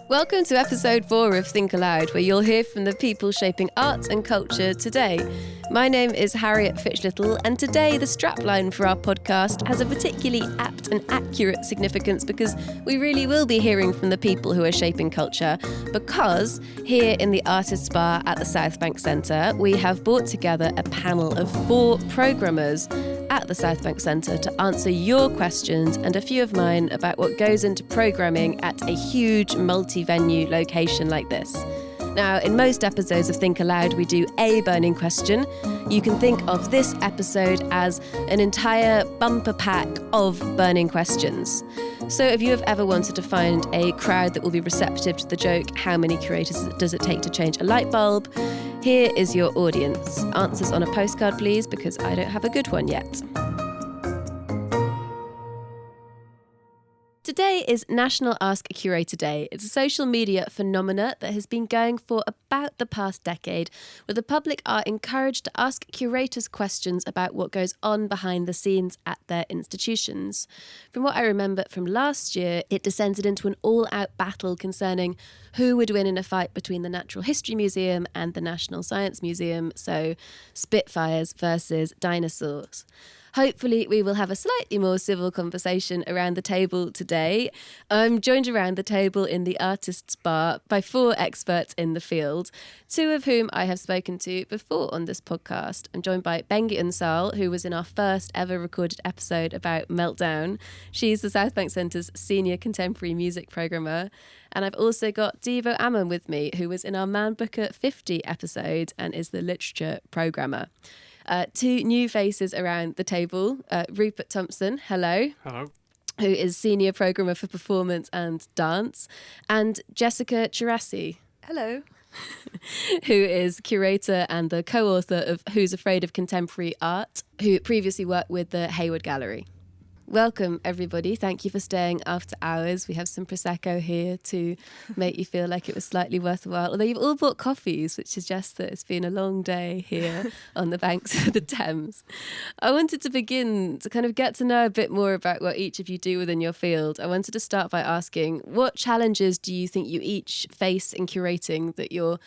Welcome to episode 4 of Think Aloud, where you'll hear from the people shaping art and culture today. My name is Harriet Fitch, and today the strapline for our podcast has a particularly apt and accurate significance because we really will be hearing from the people who are shaping culture, because here in the Artists Bar at the Southbank Centre, we have brought together a panel of 4 programmers at the Southbank Centre to answer your questions and a few of mine about what goes into programming at a huge multi-venue location like this. Now, in most episodes of Think Aloud, we do a burning question. You can think of this episode as an entire bumper pack of burning questions. So if you have ever wanted to find a crowd that will be receptive to the joke, how many curators does it take to change a light bulb? Here is your audience. Answers on a postcard, please, because I don't have a good one yet. Today is National Ask a Curator Day. It's a social media phenomena that has been going for about the past decade, where the public are encouraged to ask curators questions about what goes on behind the scenes at their institutions. From what I remember from last year, it descended into an all-out battle concerning who would win in a fight between the Natural History Museum and the National Science Museum, so Spitfires versus dinosaurs. Hopefully we will have a slightly more civil conversation around the table today. I'm joined around the table in the Artists Bar by 4 experts in the field, 2 of whom I have spoken to before on this podcast. I'm joined by Bengi Unsal, who was in our first ever recorded episode about Meltdown. She's the Southbank Centre's senior contemporary music programmer. And I've also got Debo Amon with me, who was in our Man Booker 50 episode and is the literature programmer. 2 new faces around the table. Rupert Thomson, hello. Hello. Who is Senior Programmer for Performance and Dance. And Jessica Cerasi. Hello. Who is curator and the co-author of Who's Afraid of Contemporary Art, who previously worked with the Hayward Gallery. Welcome, everybody. Thank you for staying after hours. We have some Prosecco here to make you feel like it was slightly worthwhile. Although you've all bought coffees, which suggests that it's been a long day here on the banks of the Thames. I wanted to begin to kind of get to know a bit more about what each of you do within your field. I wanted to start by asking, what challenges do you think you each face in curating that your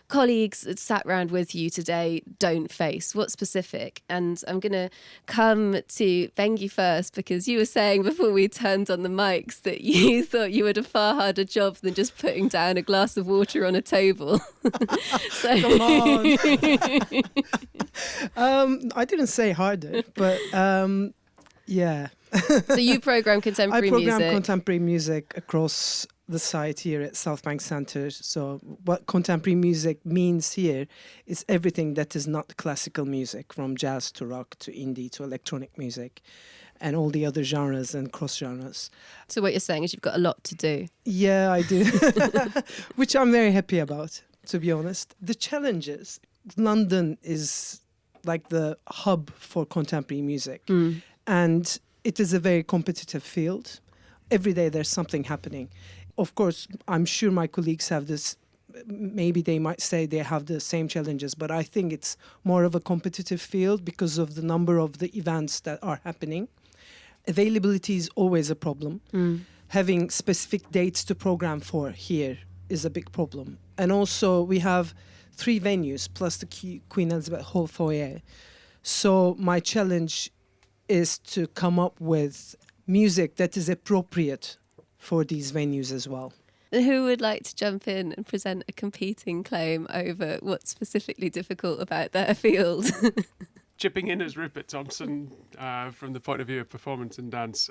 colleagues that sat round with you today don't face? What's specific? And I'm going to come to Bengi first, because you were saying before we turned on the mics that you thought you had a far harder job than just putting down a glass of water on a table. So Come on. I didn't say harder, but yeah. So you program contemporary music? I program contemporary music across the site here at Southbank Centre. So what contemporary music means here is everything that is not classical music, from jazz to rock to indie to electronic music and all the other genres and cross genres. So what you're saying is you've got a lot to do. Yeah, I do. Which I'm very happy about, to be honest. The challenges, London is like the hub for contemporary music. And it is a very competitive field. Every day there's something happening. Of course, I'm sure my colleagues have this, maybe they might say they have the same challenges, but I think it's more of a competitive field because of the number of the events that are happening. Availability is always a problem. Having specific dates to program for here is a big problem. And also we have 3 venues plus the Queen Elizabeth Hall foyer. So my challenge is to come up with music that is appropriate for these venues as well. And who would like to jump in and present a competing claim over what's specifically difficult about their field? Chipping in as Rupert Thomson from the point of view of performance and dance.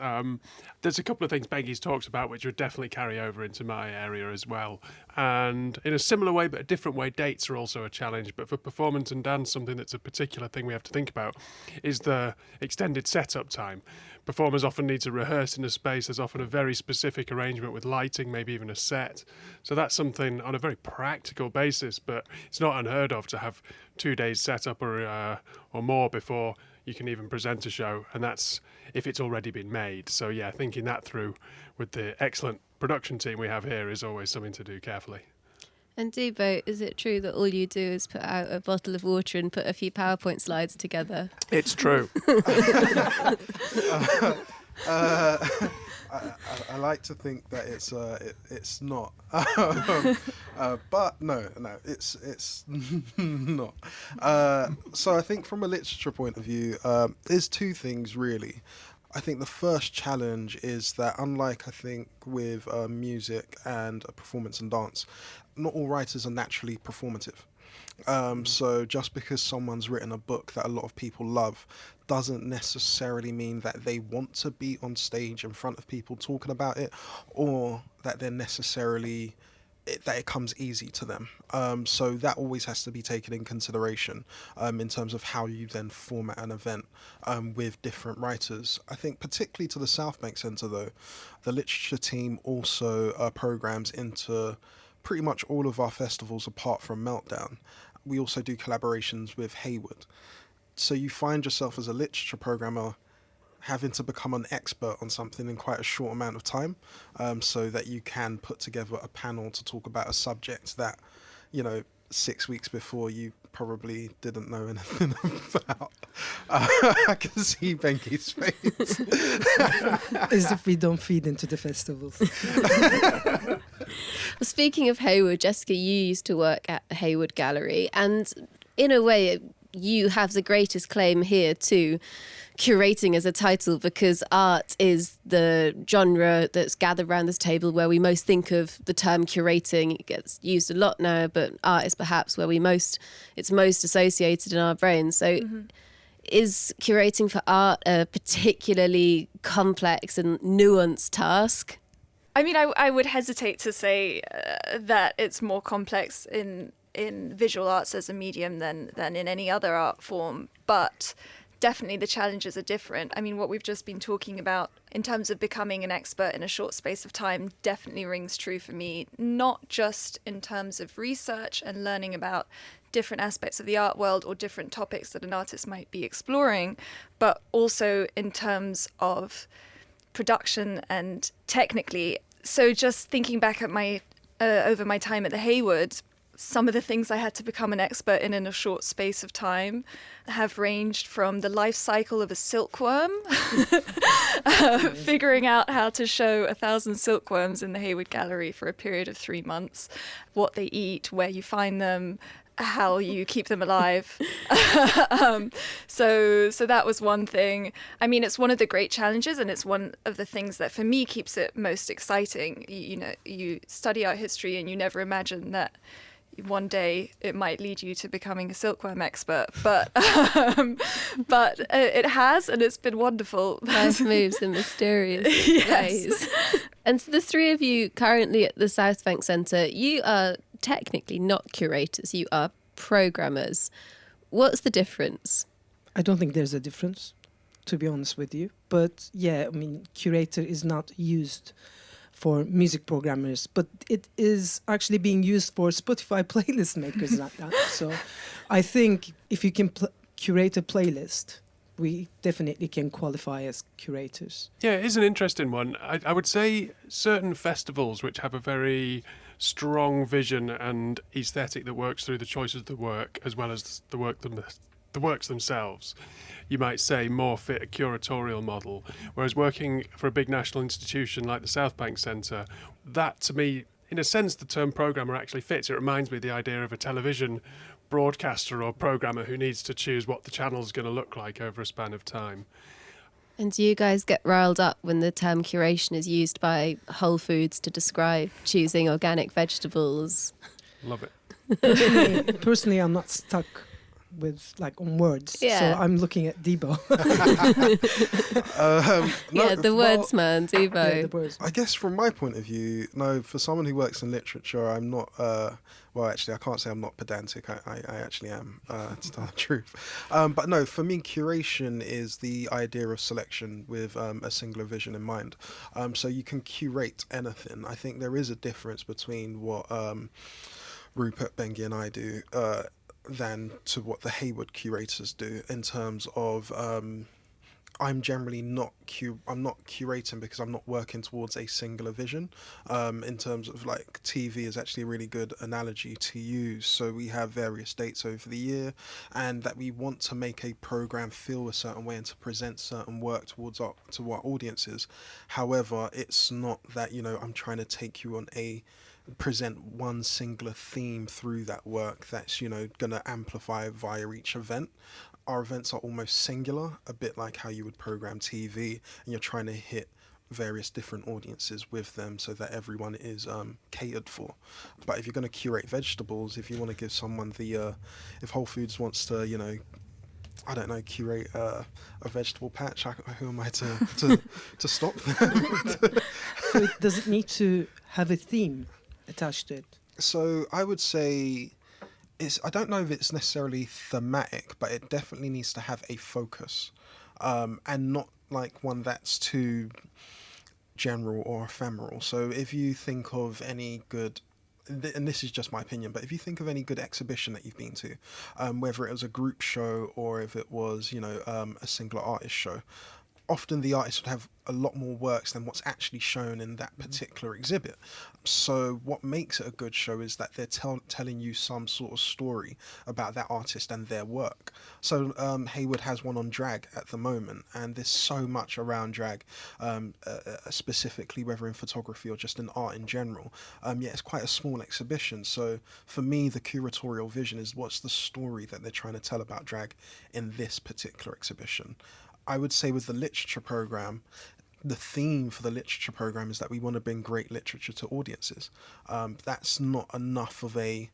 There's a couple of things Bengi's talked about which would definitely carry over into my area as well. And in a similar way, but a different way, dates are also a challenge. But for performance and dance, something that's a particular thing we have to think about is the extended setup time. Performers often need to rehearse in a space. There's often a very specific arrangement with lighting, maybe even a set. So that's something on a very practical basis, but it's not unheard of to have 2 days set up or more before you can even present a show. And that's if it's already been made. So yeah, thinking that through with the excellent production team we have here is always something to do carefully. And Debo, is it true that all you do is put out a bottle of water and put a few PowerPoint slides together? It's true. I like to think that it's not, but no, it's not. So I think from a literature point of view, there's two things really. I think the first challenge is that, unlike I think with music and performance and dance, not all writers are naturally performative. So just because someone's written a book that a lot of people love doesn't necessarily mean that they want to be on stage in front of people talking about it, or that they're necessarily that it comes easy to them. So that always has to be taken in consideration in terms of how you then format an event with different writers. I think particularly to the Southbank Centre though, the literature team also programs into pretty much all of our festivals apart from Meltdown. We also do collaborations with Hayward. So you find yourself as a literature programmer having to become an expert on something in quite a short amount of time, so that you can put together a panel to talk about a subject that, 6 weeks before you probably didn't know anything about. I can see Bengi's face. As if we don't feed into the festivals. Well, speaking of Hayward, Jessica, you used to work at the Hayward Gallery, and in a way, you have the greatest claim here to curating as a title, because art is the genre that's gathered around this table where we most think of the term curating. It gets used a lot now, but art is perhaps where it's most associated in our brains. So is curating for art a particularly complex and nuanced task? I mean, I would hesitate to say that it's more complex in visual arts as a medium than in any other art form, but definitely the challenges are different. I mean, what we've just been talking about in terms of becoming an expert in a short space of time definitely rings true for me, not just in terms of research and learning about different aspects of the art world or different topics that an artist might be exploring, but also in terms of production and technically. So just thinking back at my over my time at the Hayward, some of the things I had to become an expert in a short space of time have ranged from the life cycle of a silkworm, figuring out how to show 1,000 silkworms in the Hayward Gallery for a period of 3 months, what they eat, where you find them, how you keep them alive. So that was one thing. I mean, it's one of the great challenges, and it's one of the things that for me keeps it most exciting. You study art history and you never imagine that one day it might lead you to becoming a silkworm expert, but it has, and it's been wonderful. Life moves in mysterious ways. And so the three of you currently at the Southbank Centre, you are technically not curators, you are programmers. What's the difference? I don't think there's a difference, to be honest with you. But yeah, I mean, curator is not used for music programmers, but it is actually being used for Spotify playlist makers like that. So I think if you can curate a playlist, we definitely can qualify as curators. Yeah, it is an interesting one. I would say certain festivals which have a very strong vision and aesthetic that works through the choices of the work as well as the works themselves, you might say more fit a curatorial model, whereas working for a big national institution like the Southbank Centre, that to me, in a sense, the term programmer actually fits. It reminds me of the idea of a television broadcaster or programmer who needs to choose what the channel's going to look like over a span of time. And do you guys get riled up when the term curation is used by Whole Foods to describe choosing organic vegetables? Love it. Personally, I'm not stuck with on words, so I'm looking at Debo. The words man, Debo. Yeah, the words. I guess from my point of view, no, for someone who works in literature, I'm not, well, actually, I can't say I'm not pedantic. I actually am, to tell the truth. But no, for me, curation is the idea of selection with a singular vision in mind. So you can curate anything. I think there is a difference between what Rupert, Bengi and I do than to what the Hayward curators do in terms of I'm generally not I'm not curating because I'm not working towards a singular vision. In terms of like TV is actually a really good analogy to use. So we have various dates over the year, and that we want to make a program feel a certain way and to present certain work towards our audiences. However, it's not that, you know, I'm trying to take you on a present one singular theme through that work that's, you know, going to amplify via each event. Our events are almost singular, a bit like how you would program TV, and you're trying to hit various different audiences with them so that everyone is catered for. But if you're going to curate vegetables, if you want to give someone the if Whole Foods wants to, you know, I don't know, curate a vegetable patch, who am I to stop them? So it doesn't need to have a theme attached to it. So I would say I don't know if it's necessarily thematic, but it definitely needs to have a focus, and not like one that's too general or ephemeral. So if you think of any good, and this is just my opinion, but if you think of any good exhibition that you've been to, whether it was a group show or if it was, you know, a singular artist show, often the artist would have a lot more works than what's actually shown in that particular exhibit. So what makes it a good show is that they're telling you some sort of story about that artist and their work. So Hayward has one on drag at the moment, and there's so much around drag, specifically whether in photography or just in art in general. It's quite a small exhibition. So for me, the curatorial vision is what's the story that they're trying to tell about drag in this particular exhibition. I would say with the literature program, the theme for the literature program is that we want to bring great literature to audiences. That's not enough of a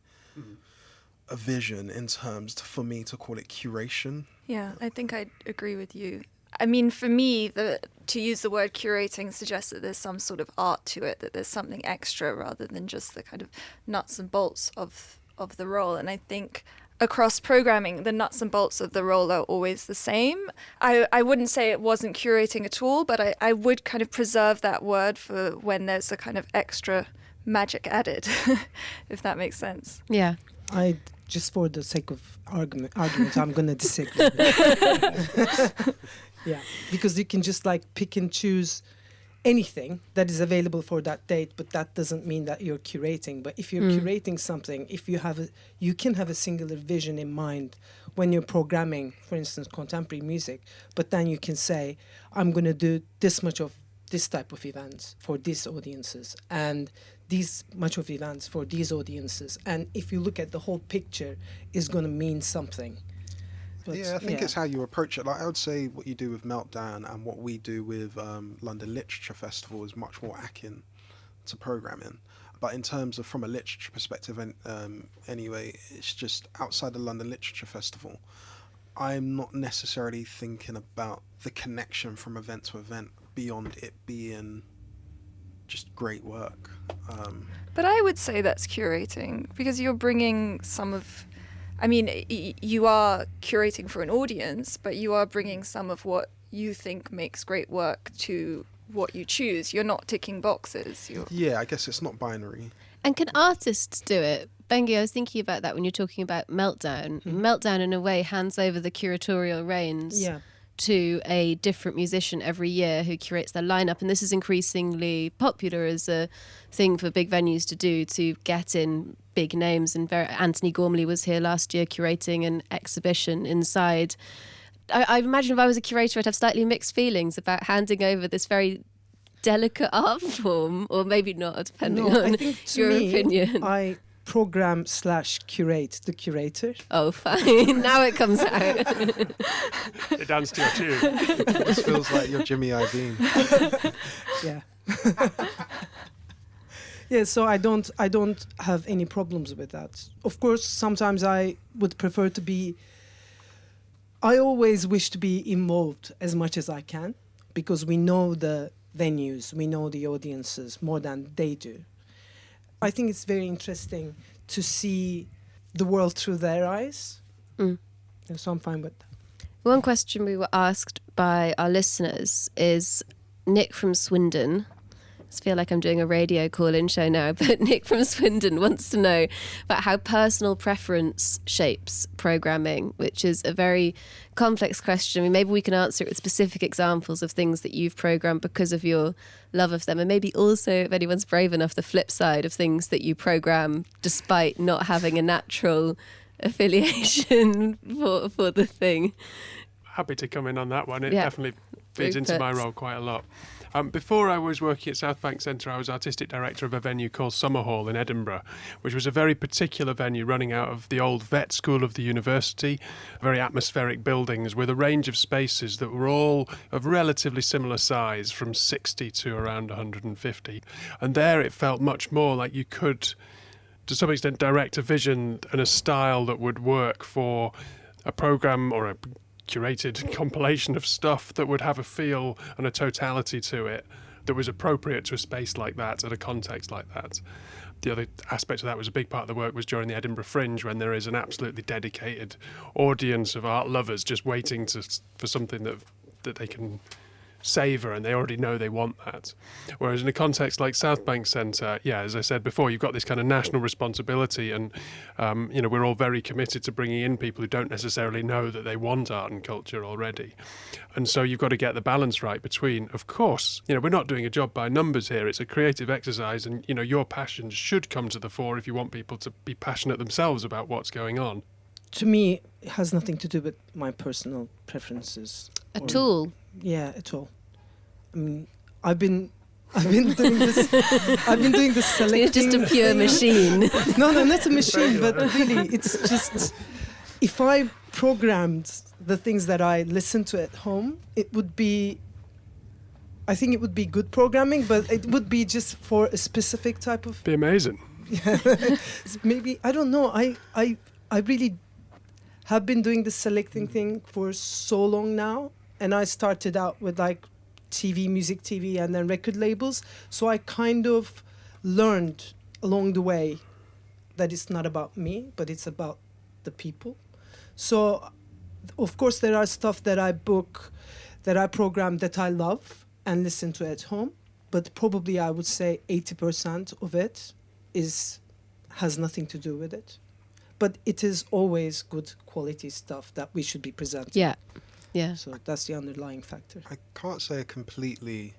vision in terms for me to call it curation. Yeah, I think I'd agree with you. I mean, for me, to use the word curating suggests that there's some sort of art to it, that there's something extra rather than just the kind of nuts and bolts of the role. And I think across programming, the nuts and bolts of the role are always the same. I wouldn't say it wasn't curating at all, but I would kind of preserve that word for when there's a kind of extra magic added, if that makes sense. Yeah. Just for the sake of argument, I'm going to disagree. Yeah, because you can just like pick and choose anything that is available for that date, but that doesn't mean that you're curating. But if you're curating something, if you can have a singular vision in mind when you're programming, for instance, contemporary music, but then you can say, I'm going to do this much of this type of events for these audiences and this much of events for these audiences. And if you look at the whole picture, it's going to mean something. But, I think it's how you approach it. Like I would say what you do with Meltdown and what we do with London Literature Festival is much more akin to programming. But in terms of from a literature perspective, anyway, it's just outside the London Literature Festival, I'm not necessarily thinking about the connection from event to event beyond it being just great work. But I would say that's curating, because you're bringing some of... I mean, you are curating for an audience, but you are bringing some of what you think makes great work to what you choose. You're not ticking boxes. Yeah, I guess it's not binary. And can artists do it? Bengi, I was thinking about that when you're talking about Meltdown. Meltdown, in a way, hands over the curatorial reins to a different musician every year who curates their lineup. And this is increasingly popular as a thing for big venues to do, to get in big names. And Anthony Gormley was here last year curating an exhibition inside. I imagine if I was a curator, I'd have slightly mixed feelings about handing over this very delicate art form, or maybe not, depending on your opinion. I program/curate the curator. Oh, fine. Now it comes out. It dance to your tune. This feels like you're Jimmy Iovine. Yeah. Yeah, so I don't have any problems with that. Of course, sometimes I would prefer to be... I always wish to be involved as much as I can, because we know the venues, we know the audiences more than they do. I think it's very interesting to see the world through their eyes. So I'm fine with that. One question we were asked by our listeners is Nick from Swindon I feel like I'm doing a radio call-in show now, but Nick from Swindon wants to know about how personal preference shapes programming, which is a very complex question. I mean, maybe we can answer it with specific examples of things that you've programmed because of your love of them, and maybe also, if anyone's brave enough, the flip side of things that you program despite not having a natural affiliation for the thing. Happy to come in on that one. It Yeah. definitely feeds into my role quite a lot. Before I was working at Southbank Centre, I was artistic director of a venue called Summer Hall in Edinburgh, which was a very particular venue running out of the old vet school of the university, very atmospheric buildings with a range of spaces that were all of relatively similar size, from 60 to around 150. And there it felt much more like you could, to some extent, direct a vision and a style that would work for a programme or a curated compilation of stuff that would have a feel and a totality to it that was appropriate to a space like that at a context like that. The other aspect of that was a big part of the work was during the Edinburgh Fringe, when there is an absolutely dedicated audience of art lovers just waiting for something that they can savour, and they already know they want that. Whereas in a context like Southbank Centre, yeah, as I said before, you've got this kind of national responsibility, and we're all very committed to bringing in people who don't necessarily know that they want art and culture already. And so you've got to get the balance right between, of course, we're not doing a job by numbers here, it's a creative exercise, and your passions should come to the fore if you want people to be passionate themselves about what's going on. To me, it has nothing to do with my personal preferences. At all? Yeah, at all. I mean, I've been doing this. I've been doing this selecting. It's just a pure machine. No, not a machine, but really, it's just, if I programmed the things that I listen to at home, I think it would be good programming, but it would be just for a specific type of. Be amazing. Maybe, I don't know. I really have been doing the selecting thing for so long now, and I started out with like music TV, and then record labels. So I kind of learned along the way that it's not about me, but it's about the people. So, of course, there are stuff that I book, that I program, that I love and listen to at home. But probably I would say 80% of it has nothing to do with it. But it is always good quality stuff that we should be presenting. Yeah. Yeah. So that's the underlying factor. I can't say completely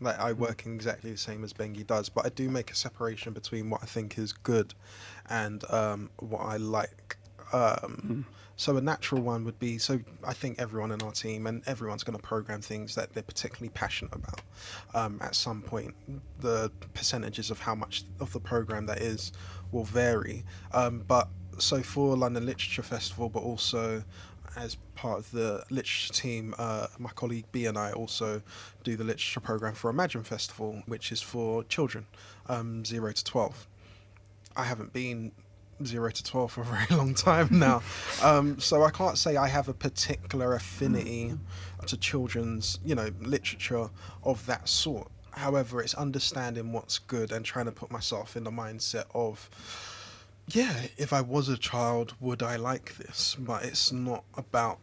that I work in exactly the same as Bengi does, but I do make a separation between what I think is good and what I like. So a natural one would be, so I think everyone in our team, and everyone's going to program things that they're particularly passionate about. At some point, the percentages of how much of the program that is will vary. But so for London Literature Festival, but also as part of the literature team, my colleague B and I also do the literature program for Imagine Festival, which is for children, 0 to 12. I haven't been 0 to 12 for a very long time now, so I can't say I have a particular affinity to children's, literature of that sort. However, it's understanding what's good and trying to put myself in the mindset of, yeah, if I was a child, would I like this? But it's not about,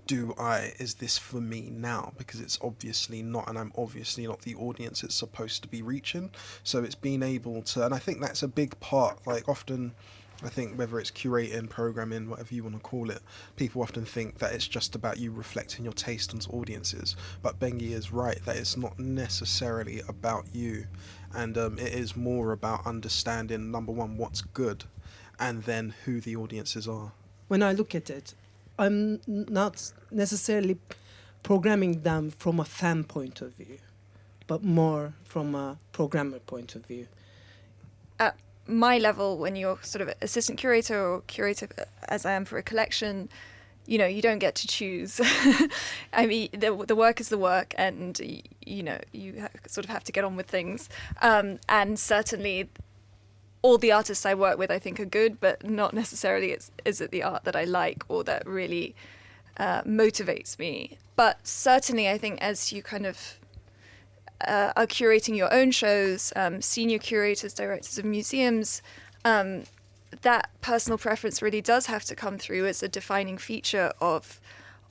is this for me now? Because it's obviously not, and I'm obviously not the audience it's supposed to be reaching. So it's being able to, and I think that's a big part, like often, I think whether it's curating, programming, whatever you want to call it, people often think that it's just about you reflecting your taste onto audiences. But Bengi is right, that it's not necessarily about you. And it is more about understanding, number one, what's good, and then who the audiences are. When I look at it, I'm not necessarily programming them from a fan point of view, but more from a programmer point of view. At my level, when you're sort of assistant curator or curator, as I am for a collection, you don't get to choose. I mean, the work is the work, and you sort of have to get on with things. And certainly, all the artists I work with, I think, are good, but not necessarily is it the art that I like or that really motivates me. But certainly, I think as you kind of are curating your own shows, senior curators, directors of museums, that personal preference really does have to come through as a defining feature of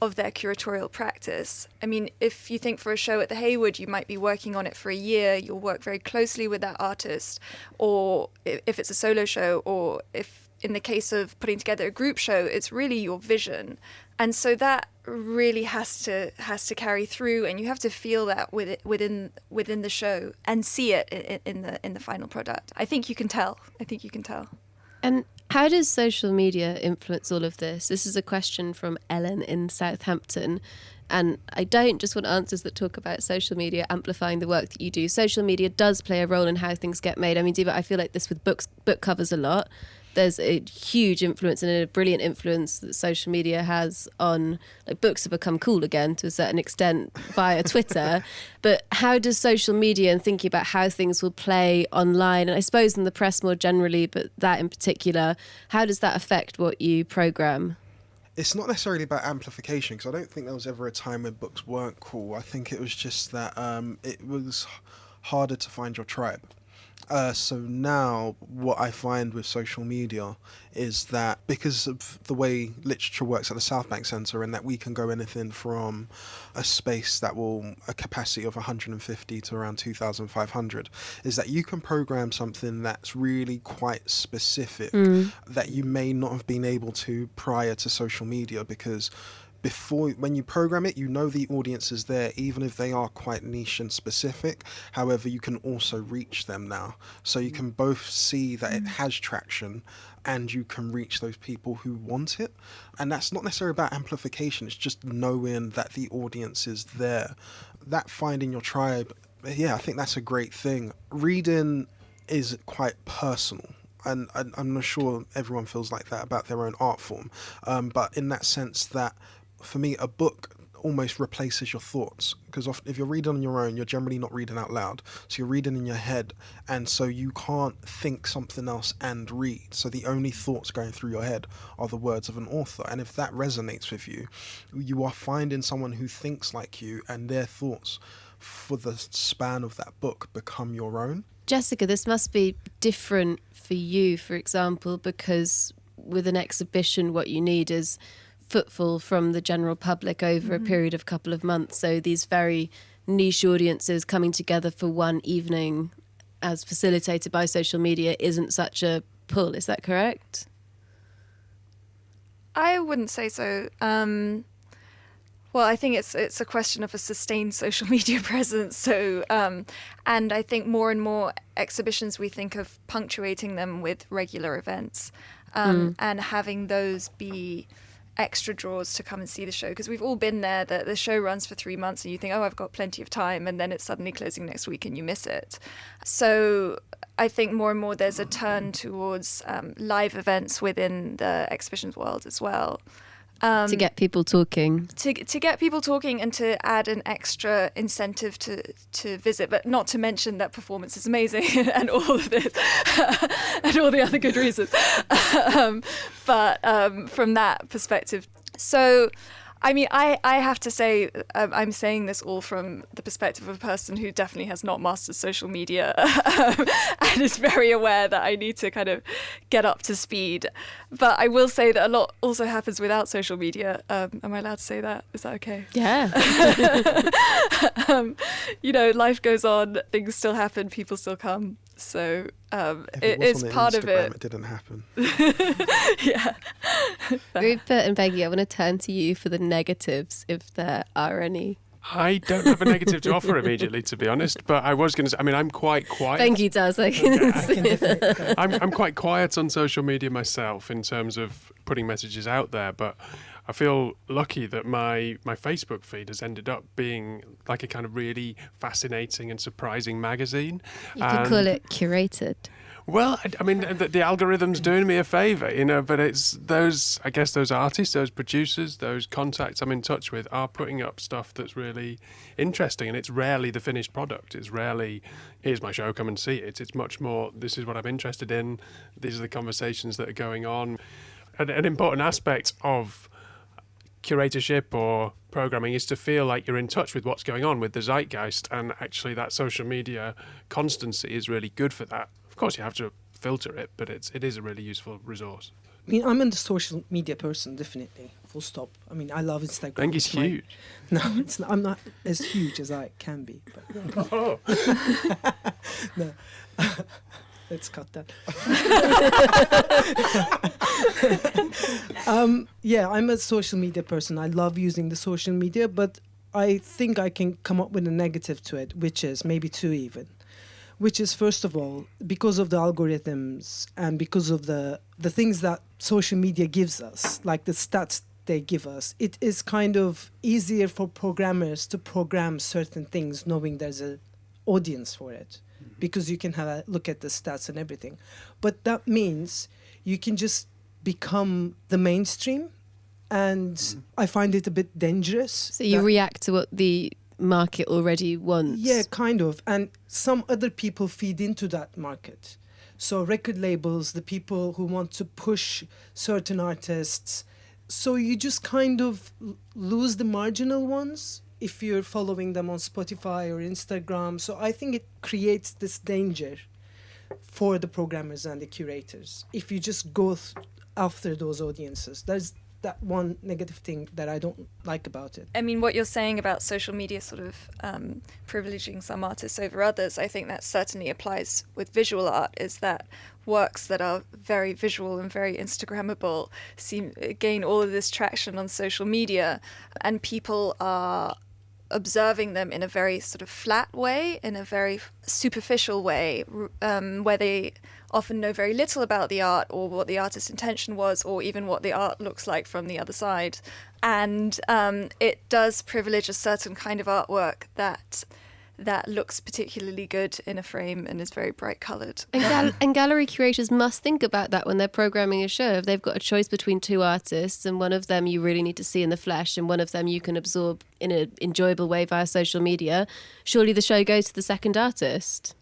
of their curatorial practice. I mean, if you think for a show at the Hayward, you might be working on it for a year, you'll work very closely with that artist, or if it's a solo show, or if in the case of putting together a group show, it's really your vision. And so that really has to carry through, and you have to feel that within the show and see it in the final product. I think you can tell. And how does social media influence all of this? This is a question from Ellen in Southampton. And I don't just want answers that talk about social media amplifying the work that you do. Social media does play a role in how things get made. I mean, Debo, I feel like this with book covers a lot. There's a huge influence and a brilliant influence that social media has on, like, books have become cool again to a certain extent via Twitter. But how does social media and thinking about how things will play online, and I suppose in the press more generally, but that in particular, how does that affect what you programme? It's not necessarily about amplification, because I don't think there was ever a time when books weren't cool. I think it was just that it was harder to find your tribe. So now what I find with social media is that because of the way literature works at the Southbank Centre, and that we can go anything from a space that will a capacity of 150 to around 2,500, is that you can program something that's really quite specific that you may not have been able to prior to social media, because when you program it, you know the audience is there, even if they are quite niche and specific. However, you can also reach them now. So you can both see that it has traction, and you can reach those people who want it. And that's not necessarily about amplification. It's just knowing that the audience is there. That finding your tribe, yeah, I think that's a great thing. Reading is quite personal. And I'm not sure everyone feels like that about their own art form. But in that sense that, for me, a book almost replaces your thoughts, because if you're reading on your own, you're generally not reading out loud, so you're reading in your head, and so you can't think something else and read, so the only thoughts going through your head are the words of an author. And if that resonates with you, you are finding someone who thinks like you, and their thoughts for the span of that book become your own. Jessica, this must be different for you, for example, because with an exhibition what you need is footfall from the general public over a period of a couple of months. So these very niche audiences coming together for one evening, as facilitated by social media, isn't such a pull. Is that correct? I wouldn't say so. Well, I think it's a question of a sustained social media presence. So, and I think more and more exhibitions, we think of punctuating them with regular events, and having those be extra draws to come and see the show, because we've all been there. That the show runs for 3 months and you think, oh, I've got plenty of time, and then it's suddenly closing next week and you miss it. So I think more and more there's a turn towards live events within the exhibitions world as well. To get people talking. To get people talking, and to add an extra incentive to visit, but not to mention that performance is amazing and all of this and all the other good reasons. But from that perspective, so I mean, I have to say, I'm saying this all from the perspective of a person who definitely has not mastered social media and is very aware that I need to kind of get up to speed. But I will say that a lot also happens without social media. Am I allowed to say that? Is that okay? Yeah. Life goes on, things still happen, people still come. So it's part of it. It didn't happen. Yeah. Rupert and Bengi, I want to turn to you for the negatives, if there are any. I don't have a negative to offer immediately, to be honest, but I was going to say, I mean, I'm quite quiet. Bengi does, I can see. I'm quite quiet on social media myself in terms of putting messages out there, but I feel lucky that my Facebook feed has ended up being like a kind of really fascinating and surprising magazine. You could call it curated. Well, I mean, the algorithm's doing me a favour, but it's those artists, those producers, those contacts I'm in touch with are putting up stuff that's really interesting, and it's rarely the finished product. It's rarely, here's my show, come and see it. It's much more, this is what I'm interested in, these are the conversations that are going on. An important aspect of curatorship or programming is to feel like you're in touch with what's going on with the zeitgeist, and actually that social media constancy is really good for that. Of course you have to filter it, but it is a really useful resource. I mean, I'm a social media person, definitely. full stop. I mean, I love Instagram. Bengi's It's my- huge. No, it's not, I'm not as huge as I can be. But Oh. no. Let's cut that. Yeah, I'm a social media person. I love using the social media, but I think I can come up with a negative to it, which is maybe two even. Which is, first of all, because of the algorithms and because of the things that social media gives us, like the stats they give us, it is kind of easier for programmers to program certain things knowing there's an audience for it. Because you can have a look at the stats and everything. But that means you can just become the mainstream. And I find it a bit dangerous. So you that- react to what the market already wants. Yeah, kind of. And some other people feed into that market. So record labels, the people who want to push certain artists. So you just kind of lose the marginal ones if you're following them on Spotify or Instagram. So I think it creates this danger for the programmers and the curators if you just go after those audiences. There's that one negative thing that I don't like about it. I mean, what you're saying about social media sort of privileging some artists over others, I think that certainly applies with visual art, is that works that are very visual and very Instagrammable gain all of this traction on social media, and people are observing them in a very sort of flat way, in a very superficial way, where they often know very little about the art or what the artist's intention was or even what the art looks like from the other side. And it does privilege a certain kind of artwork that looks particularly good in a frame and is very bright coloured. And gallery curators must think about that when they're programming a show. If they've got a choice between two artists and one of them you really need to see in the flesh and one of them you can absorb in an enjoyable way via social media, surely the show goes to the second artist.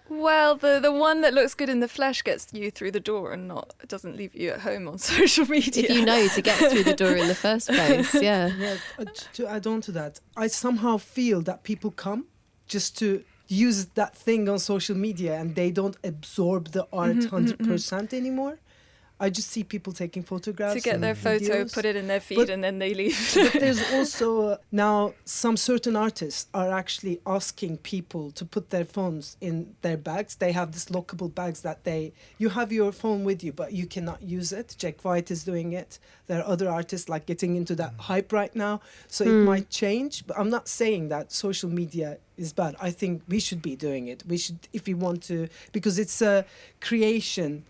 Well, the one that looks good in the flesh gets you through the door and doesn't leave you at home on social media. If you know to get through the door in the first place, yeah. Yeah, to add on to that, I somehow feel that people come just to use that thing on social media and they don't absorb the art 100% anymore. I just see people taking photographs to get and their photo, videos. put it in their feed, But- and then they leave. But there's also now some certain artists are actually asking people to put their phones in their bags. They have these lockable bags that you have your phone with you, but you cannot use it. Jack White is doing it. There are other artists like getting into that hype right now. So it might change, but I'm not saying that social media is bad. I think we should be doing it. We should, if we want to, because it's a creation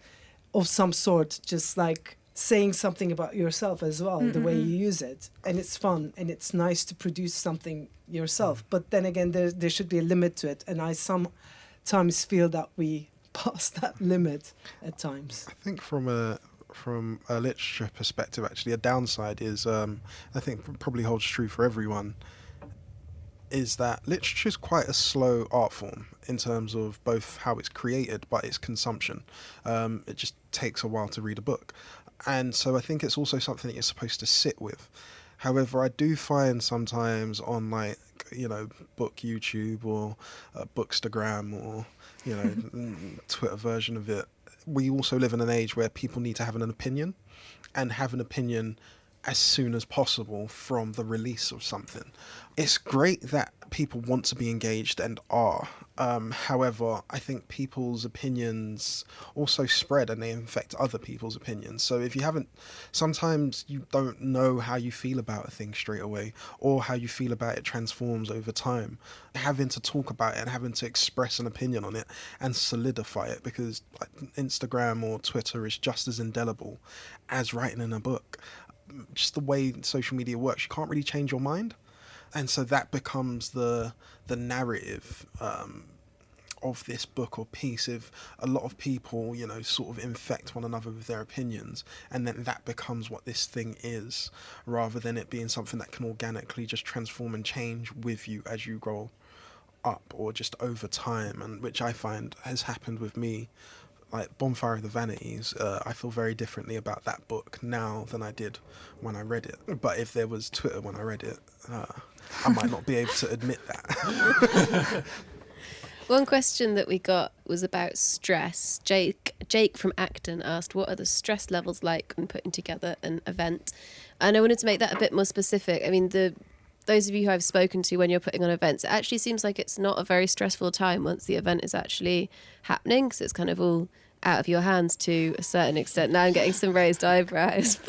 of some sort, just like saying something about yourself as well, the way you use it. And it's fun and it's nice to produce something yourself. But then again, there should be a limit to it. And I sometimes feel that we pass that limit at times. I think from a literature perspective, actually, a downside is, I think probably holds true for everyone, is that literature is quite a slow art form in terms of both how it's created but its consumption. It just takes a while to read a book. And so I think it's also something that you're supposed to sit with. However, I do find sometimes on book YouTube or Bookstagram or, Twitter version of it, we also live in an age where people need to have an opinion and have an opinion as soon as possible from the release of something. It's great that people want to be engaged and are. However, I think people's opinions also spread and they affect other people's opinions. So if you haven't, sometimes you don't know how you feel about a thing straight away or how you feel about it transforms over time. Having to talk about it and having to express an opinion on it and solidify it, because Instagram or Twitter is just as indelible as writing in a book. Just the way social media works, you can't really change your mind. And so that becomes the narrative of this book or piece. If a lot of people, sort of infect one another with their opinions, and then that becomes what this thing is, rather than it being something that can organically just transform and change with you as you grow up or just over time, and which I find has happened with me. Like Bonfire of the Vanities, I feel very differently about that book now than I did when I read it. But if there was Twitter when I read it, I might not be able to admit that. One question that we got was about stress. Jake from Acton asked, what are the stress levels like when putting together an event? And I wanted to make that a bit more specific. I mean, those of you who I've spoken to when you're putting on events, it actually seems like it's not a very stressful time once the event is actually happening, because it's kind of all out of your hands to a certain extent. Now I'm getting some raised eyebrows.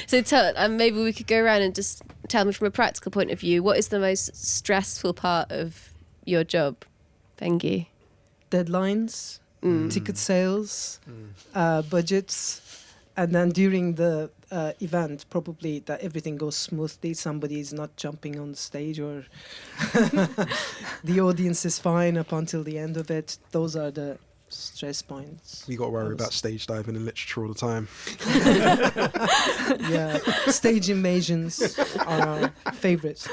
So maybe we could go around and just tell me from a practical point of view, what is the most stressful part of your job, Bengi? Deadlines, ticket sales, budgets, and then during the event, probably that everything goes smoothly. Somebody is not jumping on stage, or the audience is fine up until the end of it. Those are the stress points. We got to worry about stage diving in literature all the time. Yeah, stage invasions are our favourites.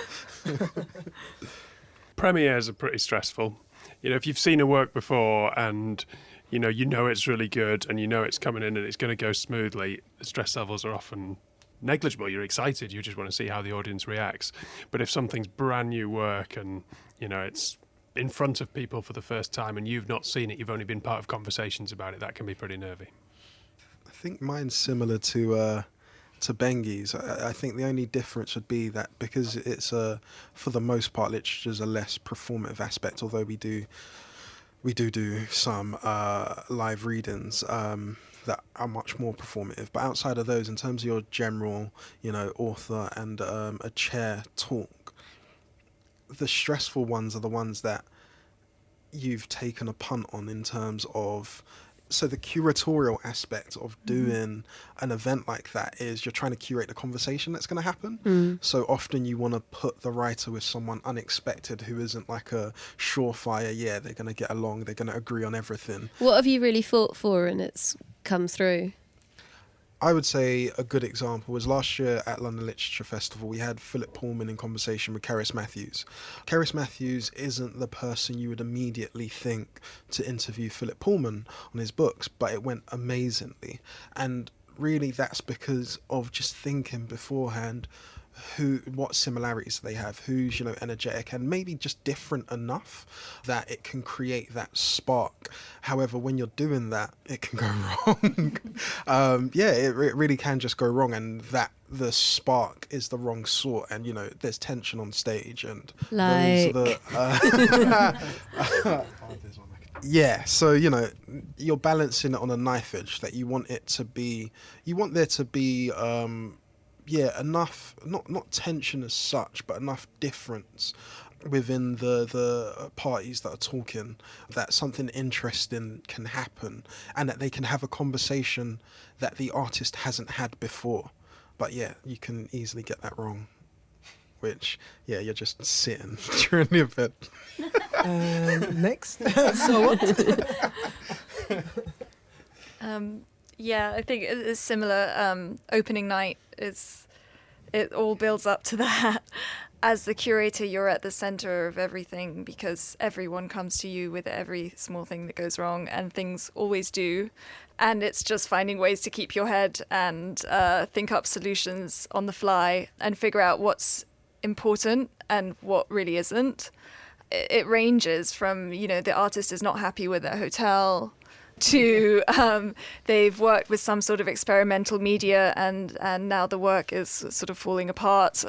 Premieres are pretty stressful. If you've seen a work before and you know it's really good and you know it's coming in and it's going to go smoothly, the stress levels are often negligible. You're excited, you just want to see how the audience reacts. But if something's brand new work and it's in front of people for the first time and you've not seen it, you've only been part of conversations about it, that can be pretty nervy. I think mine's similar to Bengi's. I think the only difference would be that because it's for the most part, literature's a less performative aspect, although we do some live readings that are much more performative. But outside of those, in terms of your general, author and a chair talk, the stressful ones are the ones that you've taken a punt on in terms of, so the curatorial aspect of doing an event like that is you're trying to curate the conversation that's going to happen. So often you want to put the writer with someone unexpected who isn't like a surefire, they're going to get along, they're going to agree on everything. What have you really fought for and it's come through? I would say a good example was last year at London Literature Festival. We had Philip Pullman in conversation with Cerasi Matthews. Cerasi Matthews isn't the person you would immediately think to interview Philip Pullman on his books, but it went amazingly. And really that's because of just thinking beforehand what similarities they have, who's energetic and maybe just different enough that it can create that spark. However, when you're doing that, it can go wrong. It really can just go wrong, and that the spark is the wrong sort, and there's tension on stage, and like those are the so you're balancing it on a knife edge that you want there to be enough, not tension as such, but enough difference within the parties that are talking that something interesting can happen and that they can have a conversation that the artist hasn't had before. But you can easily get that wrong, which you're just sitting during the event. Next. So what? I think it's similar. Opening night it all builds up to that. As the curator, you're at the center of everything because everyone comes to you with every small thing that goes wrong, and things always do. And it's just finding ways to keep your head and think up solutions on the fly and figure out what's important and what really isn't. It ranges from, the artist is not happy with their hotel to they've worked with some sort of experimental media and now the work is sort of falling apart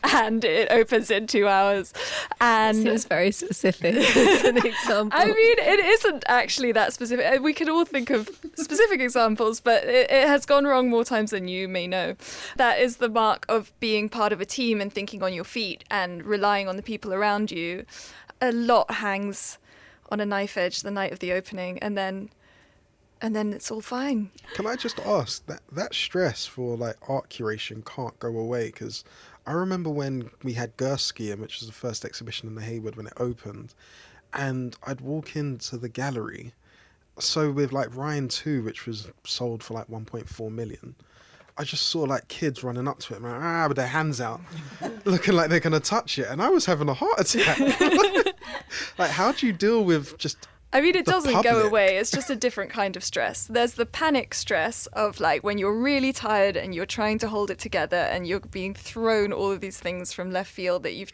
and it opens in 2 hours. And it seems very specific as an example. I mean, it isn't actually that specific. We can all think of specific examples, but it has gone wrong more times than you may know. That is the mark of being part of a team and thinking on your feet and relying on the people around you. A lot hangs on a knife edge the night of the opening, and then it's all fine. Can I just ask, that stress for art curation can't go away? Because I remember when we had Gursky, which was the first exhibition in the Hayward when it opened, and I'd walk into the gallery. So with Ryan 2, which was sold for 1.4 million, I just saw kids running up to it, with their hands out, looking like they're gonna touch it, and I was having a heart attack. How do you deal with just? I mean, it doesn't go public? away. It's just a different kind of stress. There's the panic stress of when you're really tired and you're trying to hold it together and you're being thrown all of these things from left field that you've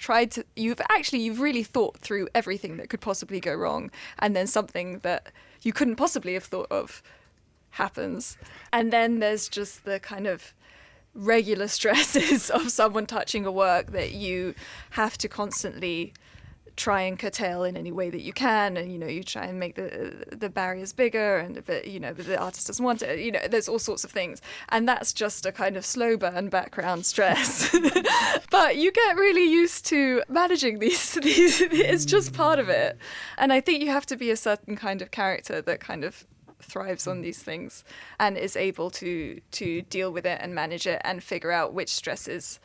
really thought through everything that could possibly go wrong, and then something that you couldn't possibly have thought of happens. And then there's just the kind of regular stresses of someone touching a work that you have to constantly try and curtail in any way that you can, and you try and make the barriers bigger, but the artist doesn't want it. There's all sorts of things, and that's just a kind of slow burn background stress. But you get really used to managing these. It's just part of it, and I think you have to be a certain kind of character that kind of thrives on these things and is able to deal with it and manage it and figure out which stresses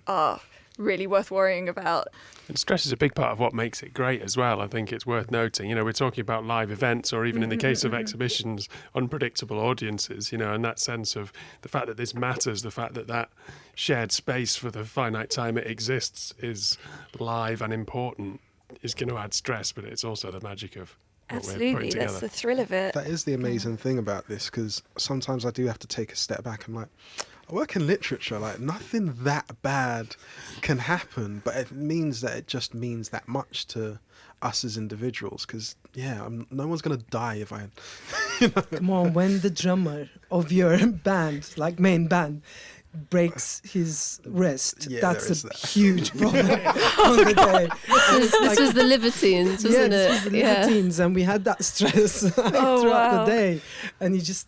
are really worth worrying about. And stress is a big part of what makes it great as well. I think it's worth noting. We're talking about live events, or even in the case of exhibitions, unpredictable audiences, and that sense of the fact that this matters, the fact that shared space for the finite time it exists is live and important, is going to add stress, but it's also the magic of what we're putting Absolutely, together. that's the thrill of it. That is the amazing thing about this, because sometimes I do have to take a step back and I work in literature, nothing that bad can happen, but it means that it just means that much to us as individuals, because no one's going to die if I Come on, when the drummer of your band, main band, breaks his wrist, that's a huge problem on the day. This was the Libertines, wasn't this it? was the Libertines, and we had that stress throughout the day, and he just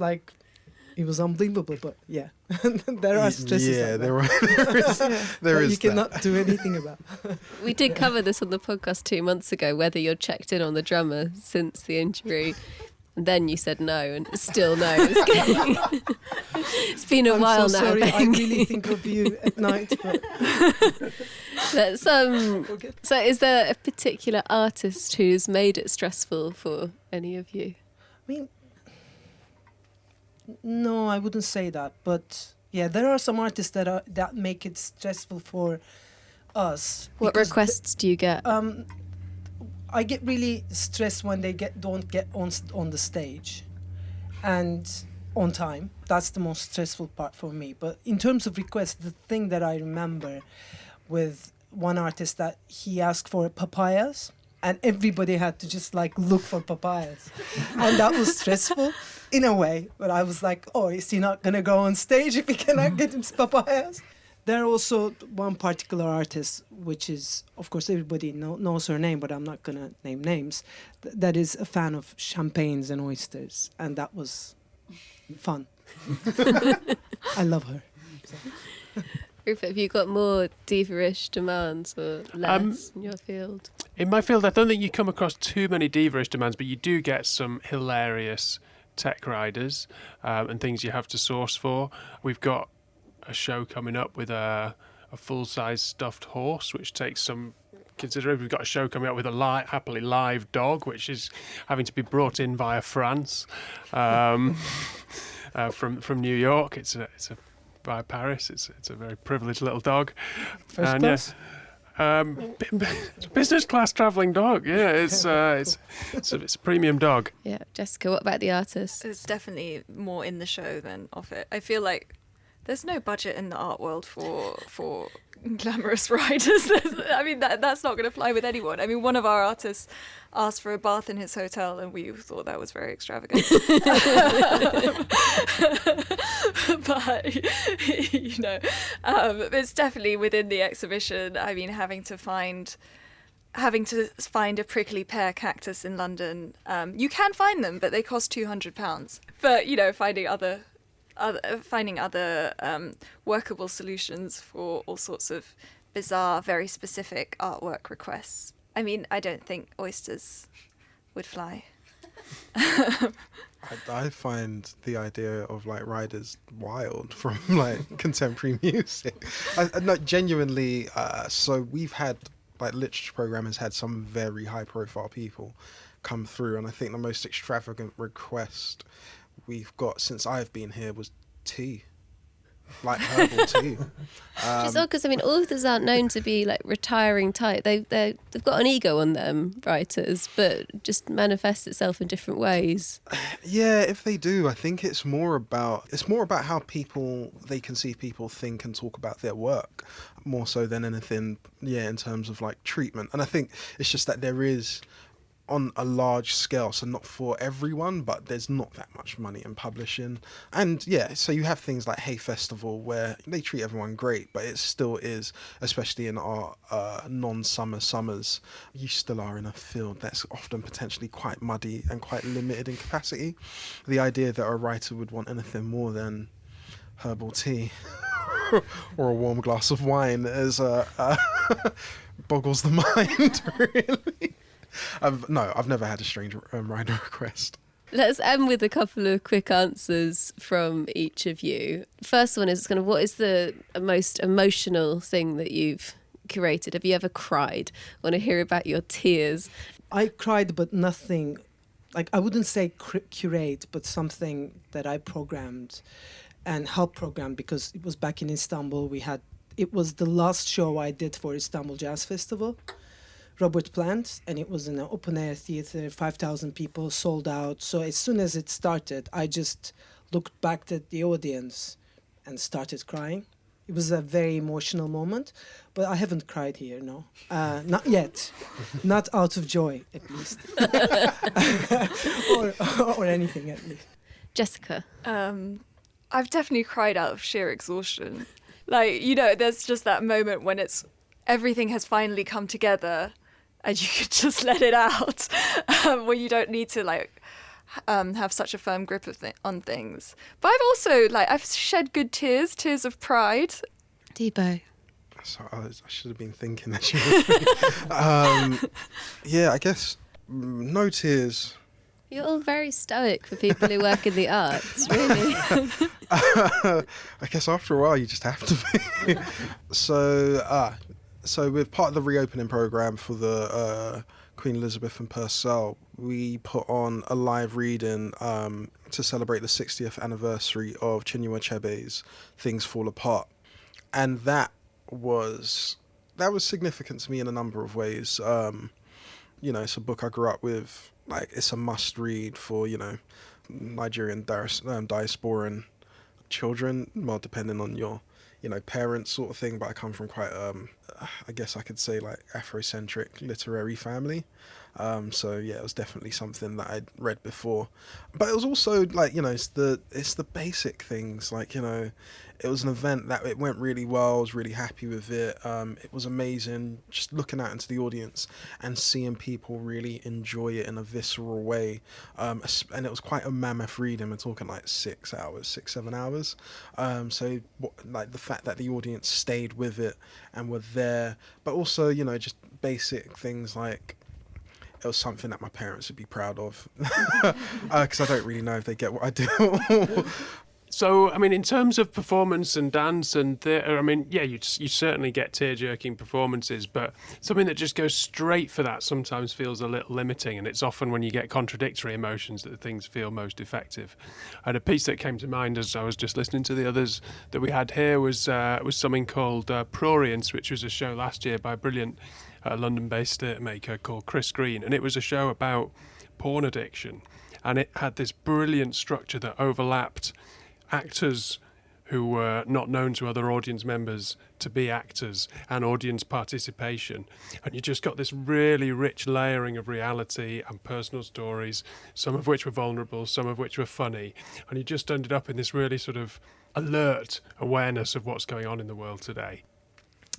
it was unbelievable, but there are stresses. Yeah, that there is you cannot do anything about. We did cover this on the podcast 2 months ago, whether you're checked in on the drummer since the injury. And then you said no, and it's still no. It's been a while so now. Sorry, I Bengi. really think of you at night. But So is there a particular artist who's made it stressful for any of you? I mean, no, I wouldn't say that. But there are some artists that make it stressful for us. What requests do you get? I get really stressed when they don't get on the stage and on time. That's the most stressful part for me. But in terms of requests, the thing that I remember with one artist, that he asked for papayas, and everybody had to just look for papayas. And that was stressful in a way, but I was like, oh, is he not going to go on stage if he cannot get him papayas? There are also one particular artist, which is, of course, everybody knows her name, but I'm not going to name names, that is a fan of champagnes and oysters, and that was fun. I love her. So. Rupert, have you got more diva-ish demands or less in your field? In my field, I don't think you come across too many diva-ish demands, but you do get some hilarious tech riders and things you have to source for. We've got a show coming up with a full-size stuffed horse, which takes some consideration. We've got a show coming up with a happily live dog, which is having to be brought in via France from New York. It's by Paris. It's a very privileged little dog. First class? It's a business class travelling dog. Yeah, it's a premium dog. Yeah, Jessica, what about the artist? It's definitely more in the show than off it. I feel like there's no budget in the art world for glamorous riders. I mean, that's not going to fly with anyone. I mean, one of our artists asked for a bath in his hotel, and we thought that was very extravagant. But it's definitely within the exhibition. I mean, having to find a prickly pear cactus in London. You can find them, but they cost £200. But finding other workable solutions for all sorts of bizarre, very specific artwork requests. I mean, I don't think oysters would fly. I find the idea of riders wild from contemporary music. No, genuinely. So we've had literature program has had some very high profile people come through, and I think the most extravagant request we've got since I've been here was tea, herbal tea. Which is odd because authors aren't known to be retiring type. They've got an ego on them, writers, but just manifests itself in different ways. Yeah, if they do, I think it's more about how they can see people think and talk about their work more so than anything. Yeah, in terms of treatment, and I think it's just that there is on a large scale, so not for everyone, but there's not that much money in publishing. And yeah, so you have things like Hay Festival where they treat everyone great, but it still is, especially in our non-summer summers, you still are in a field that's often potentially quite muddy and quite limited in capacity. The idea that a writer would want anything more than herbal tea or a warm glass of wine is boggles the mind, really. I've never had a strange writer request. Let's end with a couple of quick answers from each of you. First one is kind of, what is the most emotional thing that you've curated? Have you ever cried? I want to hear about your tears. I cried, but nothing, like I wouldn't say curate, but something that I programmed and helped program, because it was back in Istanbul. It was the last show I did for Istanbul Jazz Festival. Robert planned, and it was in an open-air theatre, 5,000 people, sold out. So as soon as it started, I just looked back at the audience and started crying. It was a very emotional moment, but I haven't cried here, no. Not yet. Not out of joy, at least. or anything, at least. Jessica? I've definitely cried out of sheer exhaustion. Like, there's just that moment when everything has finally come together and you could just let it out, where you don't need to have such a firm grip on things. But I've also I've shed good tears of pride. Debo? So I should have been thinking that you yeah, I guess no tears. You're all very stoic for people who work in the arts, really. I guess after a while you just have to be. So with part of the reopening programme for the Queen Elizabeth and Purcell, we put on a live reading to celebrate the 60th anniversary of Chinua Achebe's Things Fall Apart. And that was significant to me in a number of ways. It's a book I grew up with. It's a must read for, Nigerian diasporan children, well, depending on your, parents sort of thing. But I come from quite, I guess I could say Afrocentric literary family. So yeah, it was definitely something that I'd read before. But it was also it's the basic things. It was an event that it went really well. I was really happy with it. It was amazing just looking out into the audience and seeing people really enjoy it in a visceral way. And it was quite a mammoth reading. We're talking 6 hours, 6-7 hours. So the fact that the audience stayed with it and were there, but also, just basic things like, it was something that my parents would be proud of, because I don't really know if they get what I do. So, in terms of performance and dance and theatre, you certainly get tear-jerking performances, but something that just goes straight for that sometimes feels a little limiting, and it's often when you get contradictory emotions that things feel most effective. And a piece that came to mind as I was just listening to the others that we had here was something called Prurience, which was a show last year by a brilliant London-based theatre maker called Chris Green, and it was a show about porn addiction, and it had this brilliant structure that overlapped actors who were not known to other audience members to be actors and audience participation. And you just got this really rich layering of reality and personal stories, some of which were vulnerable, some of which were funny. And you just ended up in this really sort of alert awareness of what's going on in the world today.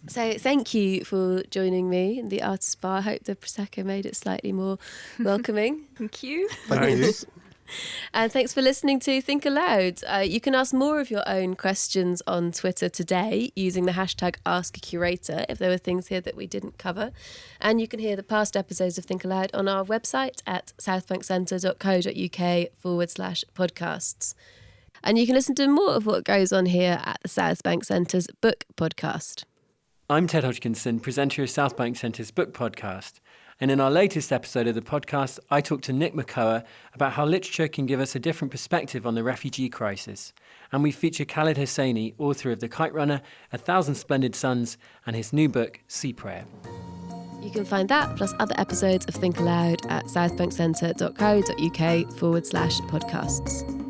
So thank you for joining me in the Artist Bar. I hope the Prosecco made it slightly more welcoming. Thank you. Thank you. And thanks for listening to Think Aloud. You can ask more of your own questions on Twitter today using the hashtag #AskACurator if there were things here that we didn't cover. And you can hear the past episodes of Think Aloud on our website at southbankcentre.co.uk/podcasts. And you can listen to more of what goes on here at the Southbank Centre's book podcast. I'm Ted Hodgkinson, presenter of Southbank Centre's book podcast. And in our latest episode of the podcast, I talked to Nick McCullough about how literature can give us a different perspective on the refugee crisis. And we feature Khaled Hosseini, author of The Kite Runner, 1,000 Splendid Suns, and his new book, Sea Prayer. You can find that plus other episodes of Think Aloud at southbankcentre.co.uk/podcasts.